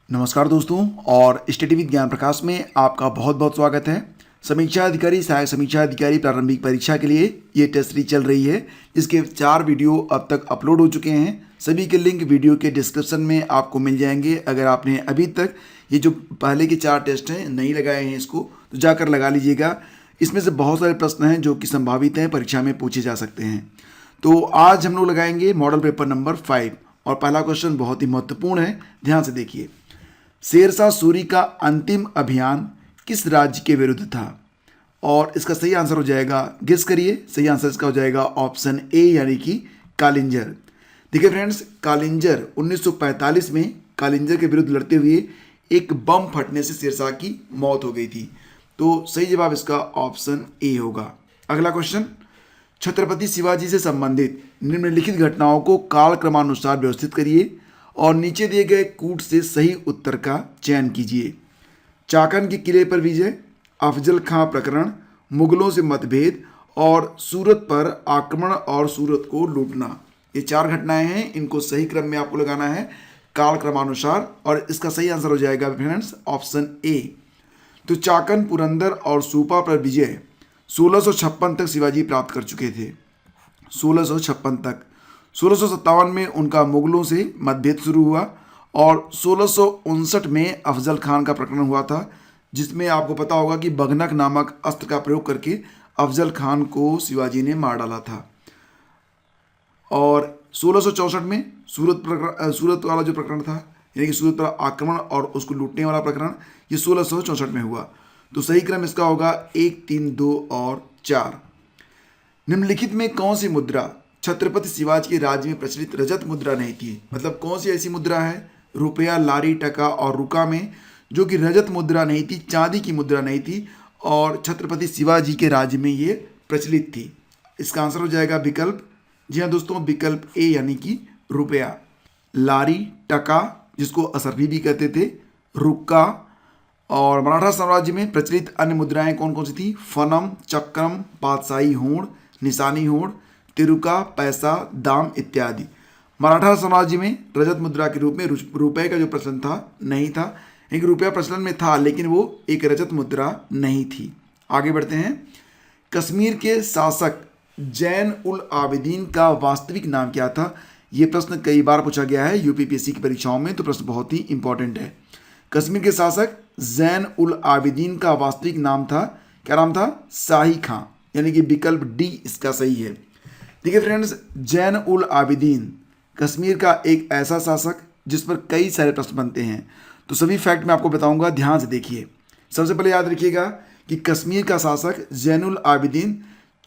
नमस्कार दोस्तों और स्टडी विद ज्ञान प्रकाश में आपका बहुत बहुत स्वागत है। समीक्षा अधिकारी सहायक समीक्षा अधिकारी प्रारंभिक परीक्षा के लिए ये टेस्ट सीरीज चल रही है, जिसके 4 वीडियो अब तक अपलोड हो चुके हैं। सभी के लिंक वीडियो के डिस्क्रिप्शन में आपको मिल जाएंगे। अगर आपने अभी तक ये जो पहले के 4 टेस्ट हैं नहीं लगाए हैं इसको तो जाकर लगा लीजिएगा। इसमें से बहुत सारे प्रश्न हैं जो कि संभावित हैं, परीक्षा में पूछे जा सकते हैं। तो आज हम लोग लगाएंगे मॉडल पेपर नंबर 5 और पहला क्वेश्चन बहुत ही महत्वपूर्ण है, ध्यान से देखिए। शेरशाह सूरी का अंतिम अभियान किस राज्य के विरुद्ध था? और इसका सही आंसर हो जाएगा, गेस करिए, सही आंसर इसका हो जाएगा ऑप्शन ए यानी कि कालिंजर। देखिए फ्रेंड्स, कालिंजर 1945 में कालिंजर के विरुद्ध लड़ते हुए एक बम फटने से शेरशाह की मौत हो गई थी। तो सही जवाब इसका ऑप्शन ए होगा। अगला क्वेश्चन, छत्रपति शिवाजी से संबंधित निम्नलिखित घटनाओं को कालक्रमानुसार व्यवस्थित करिए और नीचे दिए गए कूट से सही उत्तर का चयन कीजिए। चाकन के किले पर विजय, अफजल खां प्रकरण, मुगलों से मतभेद और सूरत पर आक्रमण और सूरत को लूटना। ये 4 घटनाएं हैं, इनको सही क्रम में आपको लगाना है कालक्रमानुसार और इसका सही आंसर हो जाएगा फ्रेंड्स ऑप्शन ए। तो चाकन, पुरंदर और सूपा पर विजय 1656 तक शिवाजी प्राप्त कर चुके थे। 1656 तक। 1657 में उनका मुगलों से मतभेद शुरू हुआ और 1659 में अफजल खान का प्रकरण हुआ था, जिसमें आपको पता होगा कि बघनक नामक अस्त्र का प्रयोग करके अफजल खान को शिवाजी ने मार डाला था। और 1664 में सूरत वाला जो प्रकरण था, यानी कि सूरत पर आक्रमण और उसको लूटने वाला प्रकरण, ये 1664 में हुआ। तो सही क्रम इसका होगा 1, 3, 2 और 4। निम्नलिखित में कौन सी मुद्रा छत्रपति शिवाजी के राज्य में प्रचलित रजत मुद्रा नहीं थी? मतलब कौन सी ऐसी मुद्रा है रुपया, लारी, टका और रुका में जो कि रजत मुद्रा नहीं थी, चांदी की मुद्रा नहीं थी और छत्रपति शिवाजी के राज्य में ये प्रचलित थी? इसका आंसर हो जाएगा विकल्प, जी हाँ दोस्तों, विकल्प ए यानी कि रुपया। लारी, टका जिसको असरफी भी कहते थे, रुक्का। और मराठा साम्राज्य में प्रचलित अन्य मुद्राएं कौन कौन सी थी? फनम, चक्रम, पातशाही होड़, निशानी होड़, तिरुका, पैसा, दाम इत्यादि। मराठा साम्राज्य में रजत मुद्रा के रूप में रुपए का जो प्रचलन था नहीं था, एक रुपया प्रचलन में था लेकिन वो एक रजत मुद्रा नहीं थी। आगे बढ़ते हैं। कश्मीर के शासक जैन उल आबिदीन का वास्तविक नाम क्या था? ये प्रश्न कई बार पूछा गया है यूपीपीएससी की परीक्षाओं में, तो प्रश्न बहुत ही इंपॉर्टेंट है। कश्मीर के शासक जैन उल आबिदीन का वास्तविक नाम था, क्या नाम था? शाही खां, यानी कि विकल्प डी इसका सही है। देखिए फ्रेंड्स, जैन उल आबिदीन कश्मीर का एक ऐसा शासक जिस पर कई सारे प्रश्न बनते हैं। तो सभी फैक्ट मैं आपको बताऊंगा, ध्यान से देखिए। सबसे पहले याद रखिएगा कि कश्मीर का शासक जैनुल आबिदीन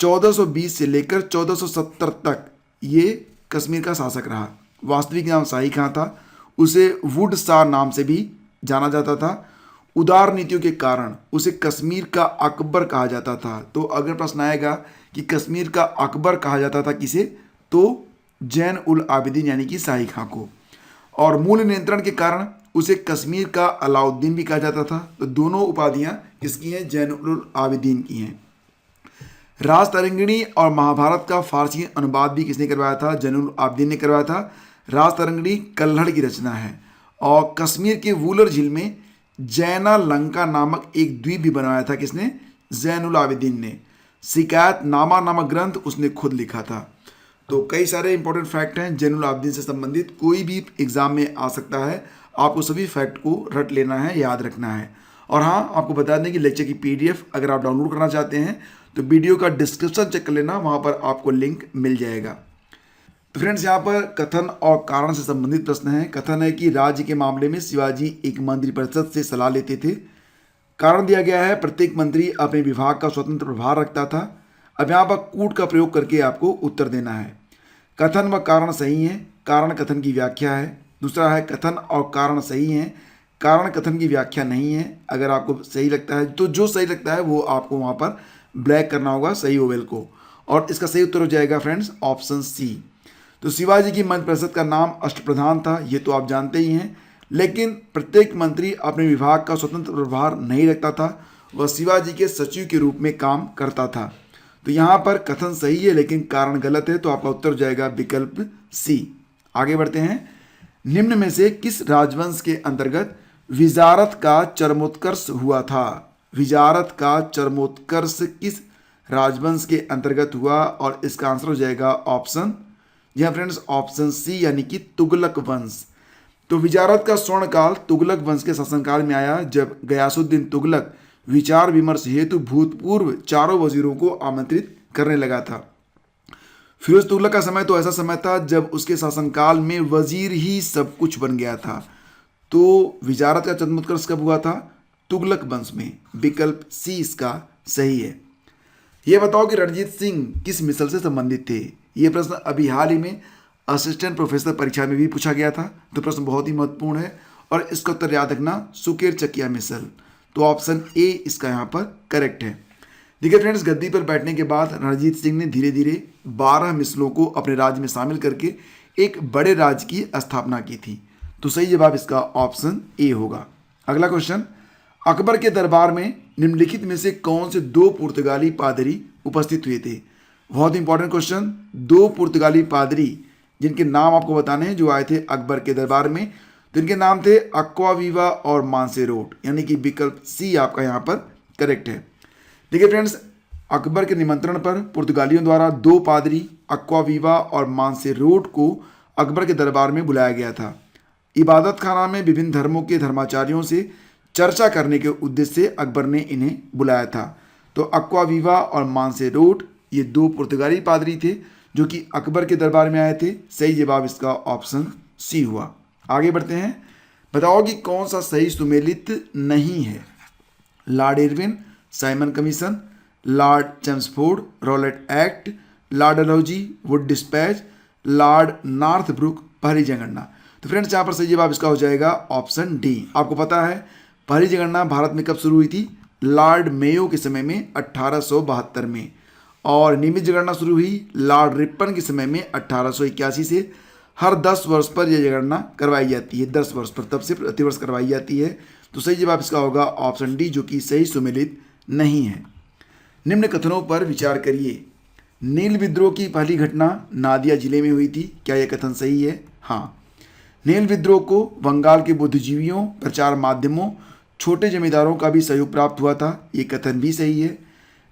1420 से लेकर 1470 तक ये कश्मीर का शासक रहा। वास्तविक नाम शाही खां था। उसे वुड शाह नाम से भी जाना जाता था। उदार नीतियों के कारण उसे कश्मीर का अकबर कहा जाता था। तो अगर प्रश्न आएगा कि कश्मीर का अकबर कहा जाता था किसे, तो जैन उल आबिदीन यानी कि शाही खां को। और मूल नियंत्रण के कारण उसे कश्मीर का अलाउद्दीन भी कहा जाता था। तो दोनों उपाधियां किसकी हैं? जैन उल आबिदीन की हैं। राजतरंगिणी और महाभारत का फारसी अनुवाद भी किसने करवाया था? जैन उल आबिदीन ने करवाया था। राजतरंगिणी कल्हड़ की रचना है। और कश्मीर के वूलर झील में जैना लंका नामक एक द्वीप भी बनवाया था, किसने? जैन उल आबिदीन ने। शिकायत नामा नामक ग्रंथ उसने खुद लिखा था। तो कई सारे इंपॉर्टेंट फैक्ट हैं जैन उल आबिदीन से संबंधित, कोई भी एग्जाम में आ सकता है। आपको सभी फैक्ट को रट लेना है, याद रखना है। और हाँ, आपको बता दें कि लेक्चर की पीडीएफ अगर आप डाउनलोड करना चाहते हैं तो वीडियो का डिस्क्रिप्शन चेक कर लेना, वहाँ पर आपको लिंक मिल जाएगा। तो फ्रेंड्स, यहाँ पर कथन और कारण से संबंधित प्रश्न है। कथन है कि राज्य के मामले में शिवाजी एक मंत्रिपरिषद से सलाह लेते थे। कारण दिया गया है प्रत्येक मंत्री अपने विभाग का स्वतंत्र प्रभार रखता था। अब यहाँ पर कूट का प्रयोग करके आपको उत्तर देना है। कथन व कारण सही है, कारण कथन की व्याख्या है। दूसरा है कथन और कारण सही है, कारण कथन की व्याख्या नहीं है। अगर आपको सही लगता है तो जो सही लगता है वो आपको वहाँ पर ब्लैक करना होगा सही ओवेल को। और इसका सही उत्तर हो जाएगा फ्रेंड्स ऑप्शन सी। तो शिवाजी की मंत्रिपरिषद का नाम अष्टप्रधान था, ये तो आप जानते ही हैं। लेकिन प्रत्येक मंत्री अपने विभाग का स्वतंत्र प्रभार नहीं रखता था, वह शिवाजी के सचिव के रूप में काम करता था। तो यहाँ पर कथन सही है लेकिन कारण गलत है, तो आपका उत्तर हो जाएगा विकल्प सी। आगे बढ़ते हैं। निम्न में से किस राजवंश के अंतर्गत विजारत का चरमोत्कर्ष हुआ था। विजारत का चरमोत्कर्ष किस राजवंश के अंतर्गत हुआ? और इसका आंसर हो जाएगा ऑप्शन, जी हाँ फ्रेंड्स, ऑप्शन सी यानी कि तुगलक वंश। तो विजारत का स्वर्णकाल तुगलक वंश के शासनकाल में आया, जब गयासुद्दीन तुगलक विचार विमर्श हेतु भूतपूर्व चारों वजीरों को आमंत्रित करने लगा था। फिरोज तुगलक का समय तो ऐसा समय था जब उसके शासनकाल में वजीर ही सब कुछ बन गया था। तो विजारत का चरमोत्कर्ष कब हुआ था? तुगलक वंश में। विकल्प सी इसका सही है। यह बताओ कि रणजीत सिंह किस मिसल से संबंधित थे? यह प्रश्न अभी हाल ही में असिस्टेंट प्रोफेसर परीक्षा में भी पूछा गया था, तो प्रश्न बहुत ही महत्वपूर्ण है और इसका उत्तर याद रखना, सुकेर चकिया मिसल। तो ऑप्शन ए इसका यहाँ पर करेक्ट है। देखिए फ्रेंड्स, गद्दी पर बैठने के बाद रणजीत सिंह ने धीरे धीरे 12 मिसलों को अपने राज्य में शामिल करके एक बड़े राज्य की स्थापना की थी। तो सही जवाब इसका ऑप्शन ए होगा। अगला क्वेश्चन, अकबर के दरबार में निम्नलिखित में से कौन से 2 पुर्तगाली पादरी उपस्थित हुए थे? बहुत इंपॉर्टेंट क्वेश्चन। 2 पुर्तगाली पादरी जिनके नाम आपको बताने हैं जो आए थे अकबर के दरबार में, तो इनके नाम थे अक्वावीवा और मांसेरोट, यानी कि विकल्प सी आपका यहाँ पर करेक्ट है। देखिए फ्रेंड्स, अकबर के निमंत्रण पर पुर्तगालियों द्वारा 2 पादरी अक्वावीवा और मांसेरोट को अकबर के दरबार में बुलाया गया था। इबादत खाना में विभिन्न धर्मों के धर्माचार्यों से चर्चा करने के उद्देश्य से अकबर ने इन्हें बुलाया था। तो अक्वावीवा और मांसेरोट ये 2 पुर्तगाली पादरी थे जो कि अकबर के दरबार में आए थे। सही जवाब इसका ऑप्शन सी हुआ। आगे बढ़ते हैं। बताओ कि कौन सा सही सुमेलित नहीं है? Lord Irwin, Simon commission, Lord Chelmsford, Rowlatt act, Lord Dalhousie, Wood dispatch, Lord Northbrook, पहली जनगणना। तो फ्रेंड्स, यहाँ पर सही जवाब इसका हो जाएगा ऑप्शन डी। आपको पता है पहली जनगणना भारत में कब शुरू हुई थी? लॉर्ड मेयो के समय में 1872 में, और नियमित जनगणना शुरू हुई लॉर्ड रिपन के समय में 1881 से। हर 10 वर्ष पर यह जनगणना करवाई जाती है, 10 वर्ष पर, तब से प्रतिवर्ष करवाई जाती है। तो सही जवाब इसका होगा ऑप्शन डी, जो कि सही सुमेलित नहीं है। निम्न कथनों पर विचार करिए। नील विद्रोह की पहली घटना नादिया जिले में हुई थी। क्या यह कथन सही है? हाँ। नील विद्रोह को बंगाल के बुद्धिजीवियों, प्रचार माध्यमों, छोटे जमींदारों का भी सहयोग प्राप्त हुआ था। ये कथन भी सही है।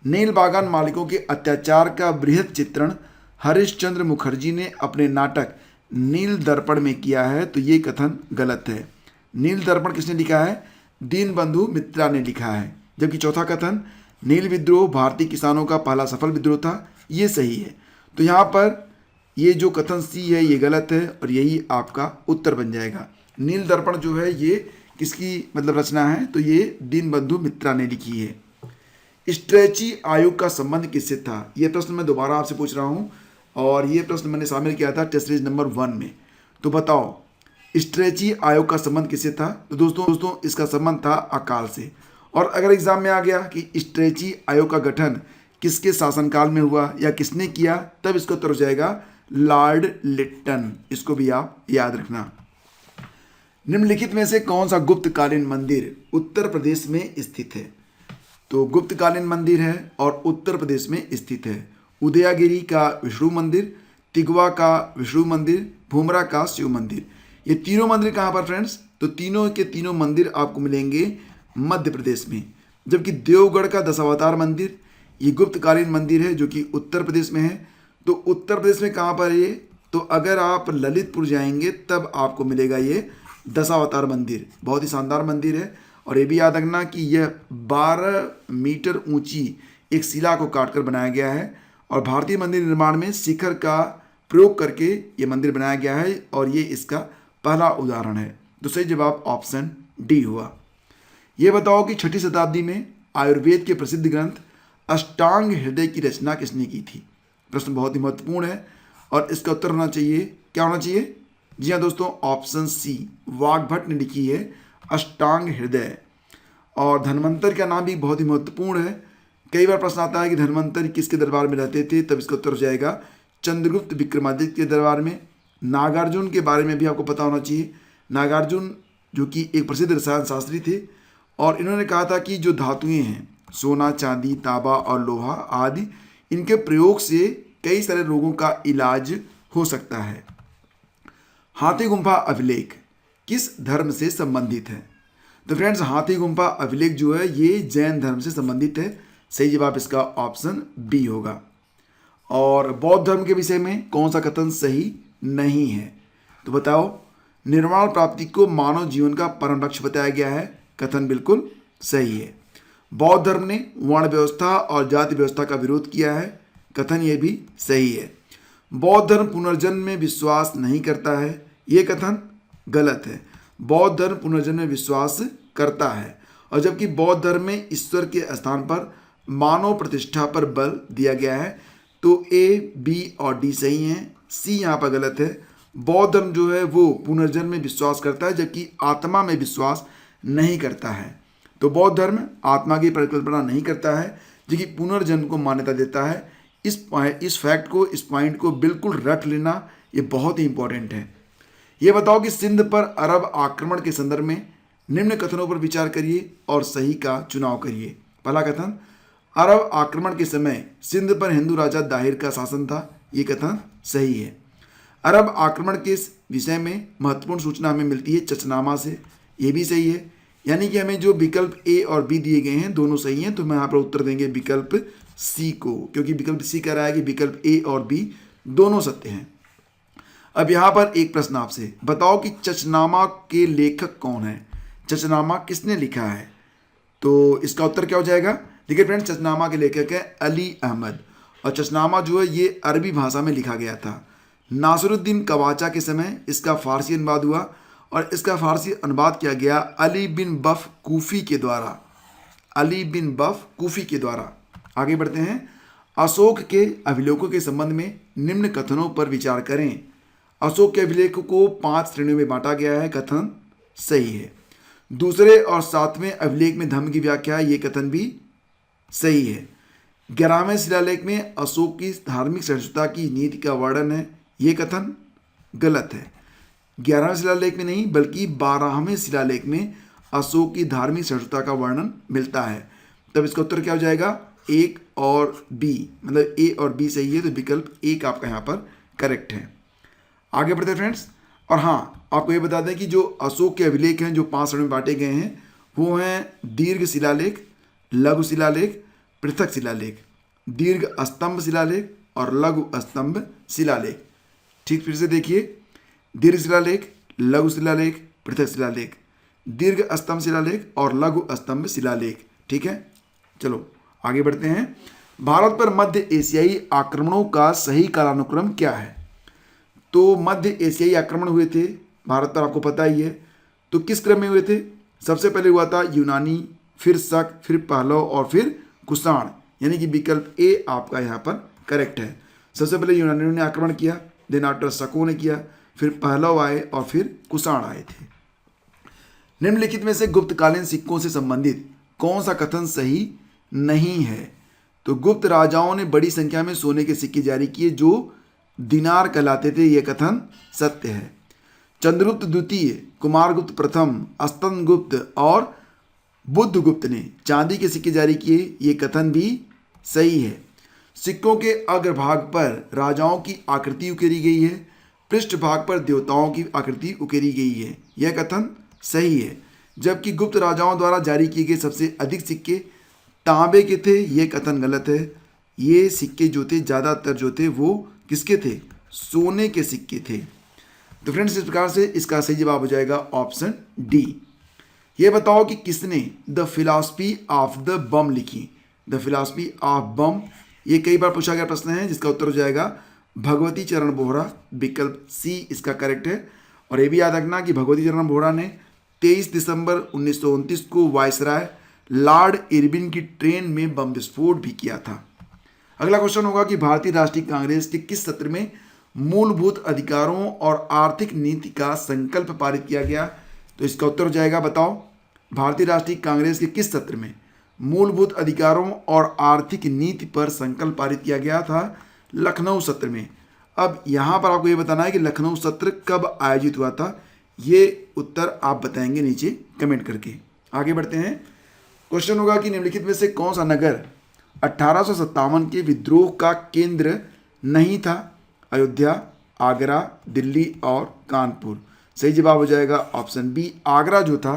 नील बागान मालिकों के अत्याचार का बृहद चित्रण हरिश्चंद्र मुखर्जी ने अपने नाटक नील दर्पण में किया है। तो ये कथन गलत है। नील दर्पण किसने लिखा है? दीनबंधु मित्रा ने लिखा है। जबकि चौथा कथन, नील विद्रोह भारतीय किसानों का पहला सफल विद्रोह था, ये सही है। तो यहाँ पर ये जो कथन सी है ये गलत है और यही आपका उत्तर बन जाएगा। नील दर्पण जो है ये किसकी मतलब रचना है? तो ये दीनबंधु मित्रा ने लिखी है। स्ट्रेची आयोग का संबंध किससे था? ये प्रश्न मैं दोबारा आपसे पूछ रहा हूँ और ये प्रश्न मैंने शामिल किया था टेस्ट सीरीज नंबर 1 में। तो बताओ स्ट्रेची आयोग का संबंध किससे था? तो दोस्तों इसका संबंध था अकाल से। और अगर एग्जाम में आ गया कि स्ट्रेची आयोग का गठन किसके शासनकाल में हुआ या किसने किया, तब इसका उत्तर हो जाएगा लॉर्ड लिट्टन। इसको भी आप याद रखना। निम्नलिखित में से कौन सा गुप्तकालीन मंदिर उत्तर प्रदेश में स्थित है? तो गुप्तकालीन मंदिर है और उत्तर प्रदेश में स्थित है। उदयगिरी का विष्णु मंदिर, तिगवा का विष्णु मंदिर, भूमरा का शिव मंदिर। ये तीनों मंदिर कहाँ पर फ्रेंड्स? तो तीनों के तीनों मंदिर आपको मिलेंगे मध्य प्रदेश में। जबकि देवगढ़ का दशावतार मंदिर ये गुप्तकालीन मंदिर है जो कि उत्तर प्रदेश में है। तो उत्तर प्रदेश में कहाँ पर है ये? तो अगर आप ललितपुर जाएंगे तब आपको मिलेगा ये दशावतार मंदिर। बहुत ही शानदार मंदिर है और ये भी याद रखना कि यह 12 मीटर ऊंची एक शिला को काटकर बनाया गया है और भारतीय मंदिर निर्माण में शिखर का प्रयोग करके ये मंदिर बनाया गया है और ये इसका पहला उदाहरण है। तो सही जवाब ऑप्शन डी हुआ। ये बताओ कि 6ठी शताब्दी में आयुर्वेद के प्रसिद्ध ग्रंथ अष्टांग हृदय की रचना किसने की थी? प्रश्न बहुत ही महत्वपूर्ण है और इसका उत्तर होना चाहिए, क्या होना चाहिए? जी हाँ दोस्तों, ऑप्शन सी वाग्भट ने लिखी है अष्टांग हृदय। और धन्वंतरि का नाम भी बहुत ही महत्वपूर्ण है। कई बार प्रश्न आता है कि धन्वंतरि किसके दरबार में रहते थे, तब इसका उत्तर हो जाएगा चंद्रगुप्त विक्रमादित्य के दरबार में। नागार्जुन के बारे में भी आपको पता होना चाहिए। नागार्जुन जो कि एक प्रसिद्ध रसायन शास्त्री थे और इन्होंने कहा था कि जो धातुएं हैं सोना, चांदी, तांबा और लोहा आदि, इनके प्रयोग से कई सारे रोगों का इलाज हो सकता है। हाथी गुम्फा अभिलेख किस धर्म से संबंधित है? तो फ्रेंड्स हाथी गुम्फा अभिलेख जो है ये जैन धर्म से संबंधित है। सही जवाब इसका ऑप्शन बी होगा। और बौद्ध धर्म के विषय में कौन सा कथन सही नहीं है? तो बताओ। निर्वाण प्राप्ति को मानव जीवन का परम लक्ष्य बताया गया है। कथन बिल्कुल सही है। बौद्ध धर्म ने वर्ण व्यवस्था और जाति व्यवस्था का विरोध किया है। कथन ये भी सही है। बौद्ध धर्म पुनर्जन्म में विश्वास नहीं करता है। ये कथन गलत है। बौद्ध धर्म पुनर्जन्म में विश्वास करता है, और जबकि बौद्ध धर्म में ईश्वर के स्थान पर मानव प्रतिष्ठा पर बल दिया गया है। तो ए, बी और डी सही हैं। सी यहाँ पर गलत है। बौद्ध धर्म जो है वो पुनर्जन्म में विश्वास करता है, जबकि आत्मा में विश्वास नहीं करता है। तो बौद्ध धर्म आत्मा की परिकल्पना नहीं करता है, जबकि पुनर्जन्म को मान्यता देता है। इस फैक्ट को, इस पॉइंट को बिल्कुल रट लेना, ये बहुत ही इंपॉर्टेंट है। ये बताओ कि सिंध पर अरब आक्रमण के संदर्भ में निम्न कथनों पर विचार करिए और सही का चुनाव करिए। पहला कथन, अरब आक्रमण के समय सिंध पर हिंदू राजा दाहिर का शासन था। ये कथन सही है। अरब आक्रमण के विषय में महत्वपूर्ण सूचना हमें मिलती है चचनामा से। ये भी सही है। यानी कि हमें जो विकल्प ए और बी दिए गए हैं दोनों सही हैं, तो हम यहाँ पर उत्तर देंगे विकल्प सी को, क्योंकि विकल्प सी कह रहा है कि विकल्प ए और बी दोनों सत्य हैं। अब यहाँ पर एक प्रश्न आपसे, बताओ कि चचनामा के लेखक कौन है? चचनामा किसने लिखा है? तो इसका उत्तर क्या हो जाएगा? देखिए फ्रेंड्स, चचनामा के लेखक है अली अहमद, और चचनामा जो है ये अरबी भाषा में लिखा गया था। नासिरुद्दीन कवाचा के समय इसका फारसी अनुवाद हुआ, और इसका फारसी अनुवाद किया गया अली बिन बफ कूफी के द्वारा। अली बिन बफ कूफी के द्वारा। आगे बढ़ते हैं। अशोक के अभिलेखों के संबंध में निम्न कथनों पर विचार करें। अशोक के अभिलेखों को 5 श्रेणियों में बांटा गया है। कथन सही है। दूसरे और 7वें अभिलेख में धम्म की व्याख्या, ये कथन भी सही है। 11वें शिलालेख में अशोक की धार्मिक सहिष्णुता की नीति का वर्णन है। ये कथन गलत है। 11वें शिलालेख में नहीं, बल्कि 12वें शिलालेख में अशोक की धार्मिक सहिष्णुता का वर्णन मिलता है। तब इसका उत्तर क्या हो जाएगा? एक और बी, मतलब ए और बी सही है, तो विकल्प एक आपका यहाँ पर करेक्ट है। आगे बढ़ते हैं फ्रेंड्स। और हाँ, आपको ये बता दें कि जो अशोक के अभिलेख हैं जो 5 श्रेणी में बांटे गए हैं वो हैं दीर्घ शिलालेख, लघु शिलालेख, पृथक शिलालेख, दीर्घ स्तंभ शिलालेख और लघु स्तंभ शिलालेख। ठीक, फिर से देखिए, दीर्घ शिलालेख, लघु शिलालेख, पृथक शिलालेख, दीर्घ स्तंभ शिलालेख और लघु स्तंभ शिलालेख। ठीक है, चलो आगे बढ़ते हैं। भारत पर मध्य एशियाई आक्रमणों का सही कालानुक्रम क्या है? तो मध्य एशियाई आक्रमण हुए थे भारत पर, आपको पता ही है। तो किस क्रम में हुए थे? सबसे पहले हुआ था यूनानी, फिर शक, फिर पहलव और फिर कुषाण। यानी कि विकल्प ए आपका यहाँ पर करेक्ट है। सबसे पहले यूनानियों ने आक्रमण किया, देन आफ्टर शकों ने किया, फिर पहलव आए और फिर कुषाण आए थे। निम्नलिखित में से गुप्तकालीन सिक्कों से संबंधित कौन सा कथन सही नहीं है? तो गुप्त राजाओं ने बड़ी संख्या में सोने के सिक्के जारी किए जो दिनार कहलाते थे। यह कथन सत्य है। चंद्रगुप्त द्वितीय, कुमारगुप्त प्रथम, स्तनगुप्त और बुद्धगुप्त ने चांदी के सिक्के जारी किए। ये कथन भी सही है। सिक्कों के अग्रभाग पर राजाओं की आकृति उकेरी गई है, पृष्ठ भाग पर देवताओं की आकृति उकेरी गई है। यह कथन सही है। जबकि गुप्त राजाओं द्वारा जारी किए गए सबसे अधिक सिक्के तांबे के थे। यह कथन गलत है। ये सिक्के जो थे ज़्यादातर जो थे वो किसके थे? सोने के सिक्के थे। तो फ्रेंड्स, इस प्रकार से इसका सही जवाब हो जाएगा ऑप्शन डी। ये बताओ कि किसने द फिलॉसफी ऑफ द बम लिखी? द फिलॉसफी ऑफ बम, ये कई बार पूछा गया प्रश्न है, जिसका उत्तर हो जाएगा भगवती चरण बोहरा। विकल्प सी इसका करेक्ट है। और ये भी याद रखना कि भगवती चरण बोहरा ने 23 दिसंबर 1929 को वायसराय लॉर्ड इरविन की ट्रेन में बम विस्फोट भी किया था। अगला क्वेश्चन होगा कि भारतीय राष्ट्रीय कांग्रेस के किस सत्र में मूलभूत अधिकारों और आर्थिक नीति का संकल्प पारित किया गया? तो इसका उत्तर हो जाएगा, बताओ, भारतीय राष्ट्रीय कांग्रेस के किस सत्र में मूलभूत अधिकारों और आर्थिक नीति पर संकल्प पारित किया गया था? लखनऊ सत्र में। अब यहाँ पर आपको ये बताना है कि लखनऊ सत्र कब आयोजित हुआ था। ये उत्तर आप बताएंगे नीचे कमेंट करके। आगे बढ़ते हैं। क्वेश्चन होगा कि निम्नलिखित में से कौन सा नगर 1857 के विद्रोह का केंद्र नहीं था? अयोध्या, आगरा, दिल्ली और कानपुर। सही जवाब हो जाएगा ऑप्शन बी। आगरा जो था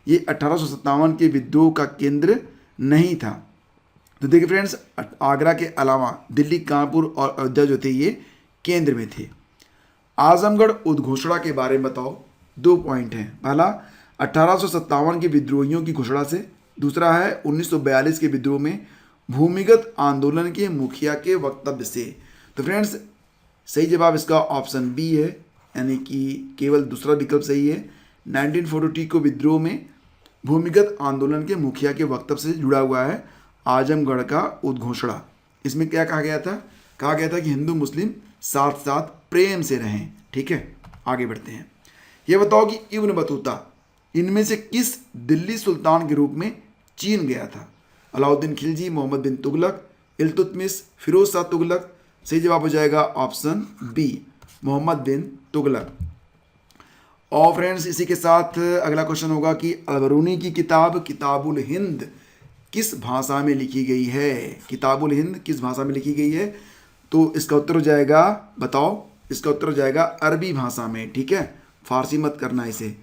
ये 1857 के विद्रोह का केंद्र नहीं था। तो देखिए फ्रेंड्स, आगरा के अलावा दिल्ली, कानपुर और अयोध्या जो थे ये केंद्र में थे। आजमगढ़ उद्घोषणा के बारे में बताओ। 2 पॉइंट हैं। पहला 1857 के विद्रोहियों की घोषणा से, दूसरा है 1942 के विद्रोह में भूमिगत आंदोलन के मुखिया के वक्तव्य से। तो फ्रेंड्स सही जवाब इसका ऑप्शन बी है, यानी कि केवल दूसरा विकल्प सही है। 1942 को विद्रोह में भूमिगत आंदोलन के मुखिया के वक्तव्य से जुड़ा हुआ है आजमगढ़ का उद्घोषणा। इसमें क्या कहा गया था? कहा गया था कि हिंदू मुस्लिम साथ साथ प्रेम से रहें। ठीक है, आगे बढ़ते हैं। यह बताओ कि इब्न बतूता इनमें से किस दिल्ली सुल्तान के रूप में चीन गया था? अलाउद्दीन खिलजी, मोहम्मद बिन तुगलक, इल्तुतमिश, फिरोज शाह तुगलक। सही जवाब हो जाएगा ऑप्शन बी, मोहम्मद बिन तुगलक। और फ्रेंड्स इसी के साथ अगला क्वेश्चन होगा कि अलबरूनी की किताब किताबुल हिंद किस भाषा में लिखी गई है? किताबुल हिंद किस भाषा में लिखी गई है? तो इसका उत्तर हो जाएगा, बताओ, इसका उत्तर हो जाएगा अरबी भाषा में। ठीक है, फारसी मत करना इसे।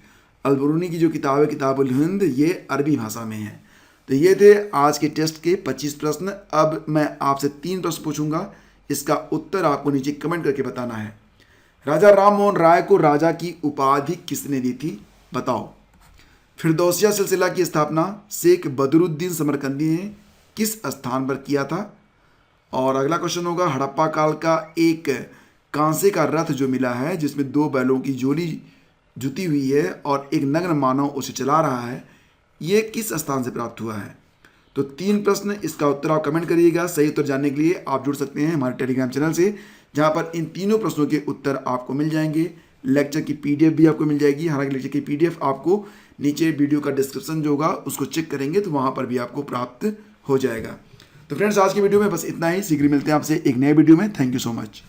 अलबरूनी की जो किताब है किताबुल हिंद, ये अरबी भाषा में है। तो ये थे आज के टेस्ट के 25 प्रश्न। अब मैं आपसे 3 प्रश्न पूछूंगा, इसका उत्तर आपको नीचे कमेंट करके बताना है। राजा राम मोहन राय को राजा की उपाधि किसने दी थी? बताओ। फिरदौसिया सिलसिला की स्थापना शेख बदरुद्दीन समरकंदी ने किस स्थान पर किया था? और अगला क्वेश्चन होगा, हड़प्पा काल का एक कांसे का रथ जो मिला है जिसमें 2 बैलों की जोड़ी जुती हुई है और एक नग्न मानव उसे चला रहा है, ये किस स्थान से प्राप्त हुआ है? तो 3 प्रश्न, इसका उत्तर आप कमेंट करिएगा। सही उत्तर जानने के लिए आप जुड़ सकते हैं हमारे टेलीग्राम चैनल से, जहां पर इन तीनों प्रश्नों के उत्तर आपको मिल जाएंगे। लेक्चर की पीडीएफ भी आपको मिल जाएगी। हालांकि लेक्चर की पीडीएफ आपको नीचे वीडियो का डिस्क्रिप्शन जो होगा उसको चेक करेंगे तो वहां पर भी आपको प्राप्त हो जाएगा। तो फ्रेंड्स आज की वीडियो में बस इतना ही। शीघ्र मिलते हैं आपसे एक नए वीडियो में। Thank you so much.